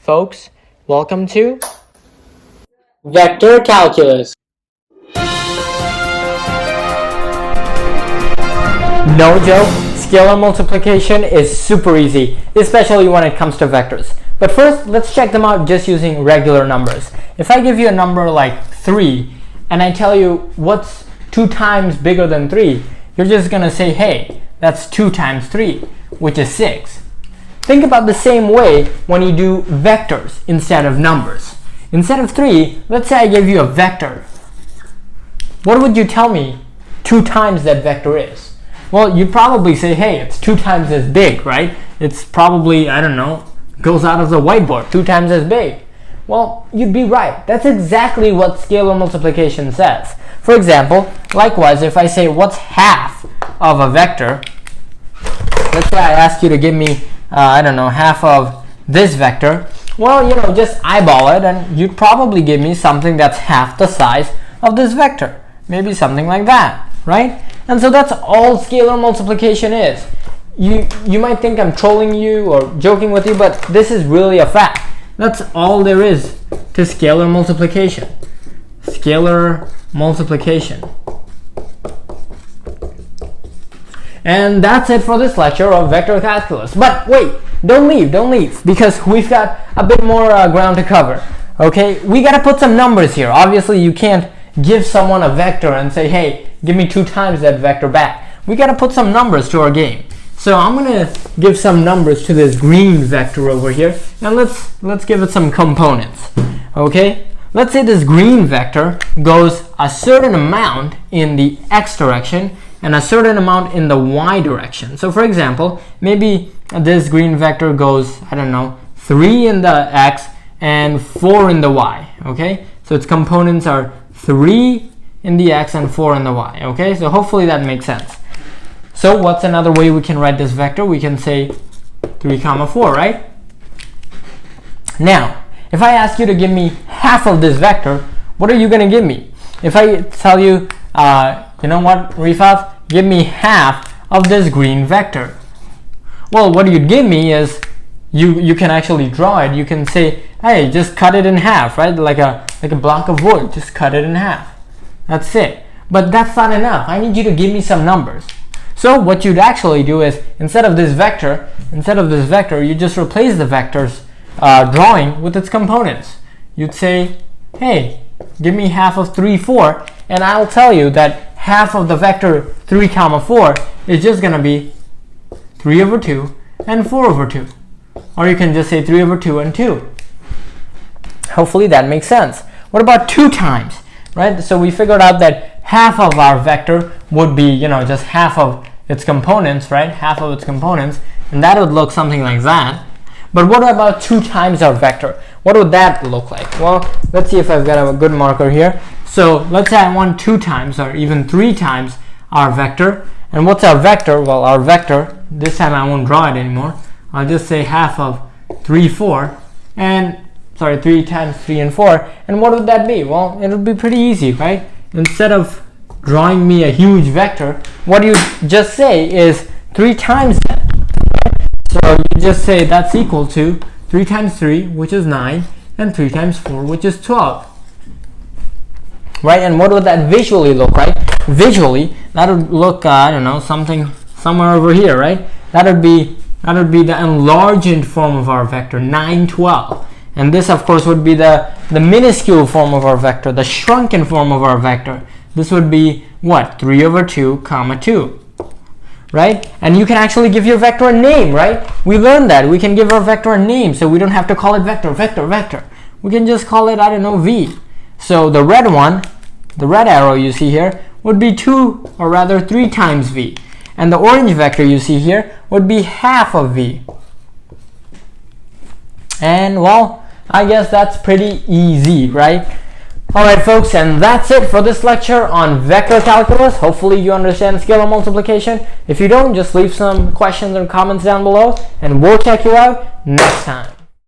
folks. Welcome to Vector calculus. No joke, scalar multiplication is super easy, especially when it comes to vectors. But first, let's check them out just using regular numbers. If I give you a number like 3 and I tell you what's 2 times bigger than 3, you're just gonna say, hey, that's 2 times 3, which is 6. Think about the same way when you do vectors instead of numbers. Instead of 3, let's say I gave you a vector. What would you tell me 2 times that vector is? Well, you'd probably say, hey, it's 2 times as big, right? It's probably, I don't know, goes out of the whiteboard, 2 times as big. Well, you'd be right. That's exactly what scalar multiplication says. For example, likewise, if I say what's half of a vector, let's say I ask you to give me, I don't know, half of this vector. Well, just eyeball it and you'd probably give me something that's half the size of this vector. Maybe something like that, right? And so that's all scalar multiplication is. You might think I'm trolling you or joking with you, but this is really a fact. That's all there is to scalar multiplication. Scalar multiplication. And that's it for this lecture of vector calculus. But wait, don't leave, because we've got a bit more ground to cover. Okay, we got to put some numbers here. Obviously, you can't give someone a vector and say, hey, give me 2 times that vector back. We got to put some numbers to our game. So I'm going to give some numbers to this green vector over here, and let's give it some components. Okay, let's say this green vector goes a certain amount in the x direction and a certain amount in the y direction. So for example, maybe this green vector goes, I don't know, 3 in the x and 4 in the y. Okay, so its components are 3 in the x and 4 in the y. Okay, so hopefully that makes sense. So what's another way we can write this vector? We can say 3, 4, right? Now, if I ask you to give me half of this vector, what are you going to give me? If I tell you, you know what, Rifat, give me half of this green vector. Well, what you'd give me is, you can actually draw it. You can say, hey, just cut it in half, right? Like a block of wood, just cut it in half. That's it. But that's not enough. I need you to give me some numbers. So what you'd actually do is, instead of this vector, you just replace the vector's drawing with its components. You'd say, hey, give me half of 3, 4, and I'll tell you that half of the vector 3, 4 is just going to be 3 over 2 and 4 over 2. Or you can just say 3 over 2 and 2. Hopefully that makes sense. What about 2 times, right? So we figured out that half of our vector would be, just half of its components, right? Half of its components, and that would look something like that. But what about 2 times our vector? What would that look like? Well, let's see if I've got a good marker here. So let's say I want 2 times or even 3 times our vector. And what's our vector? Well, our vector, this time I won't draw it anymore. I'll just say half of 3, 4, and 3 times 3 and 4. And what would that be? Well, it would be pretty easy, right? Instead of drawing me a huge vector, what you just say is 3 times that. So you just say that's equal to 3 times 3, which is 9, and 3 times 4, which is 12. Right? And what would that visually look like? Visually, that would look, I don't know, somewhere over here, right? That would be the enlarged form of our vector, 9, 12. And this, of course, would be the minuscule form of our vector, the shrunken form of our vector. This would be what? 3 over 2, 2. Right? And you can actually give your vector a name, right? We learned that. We can give our vector a name, so we don't have to call it vector. We can just call it, I don't know, v. So the red one, the red arrow you see here, would be 2, or rather 3 times v. And the orange vector you see here would be half of v. And, well, I guess that's pretty easy, right? Alright folks, and that's it for this lecture on vector calculus. Hopefully you understand scalar multiplication. If you don't, just leave some questions or comments down below, and we'll check you out next time.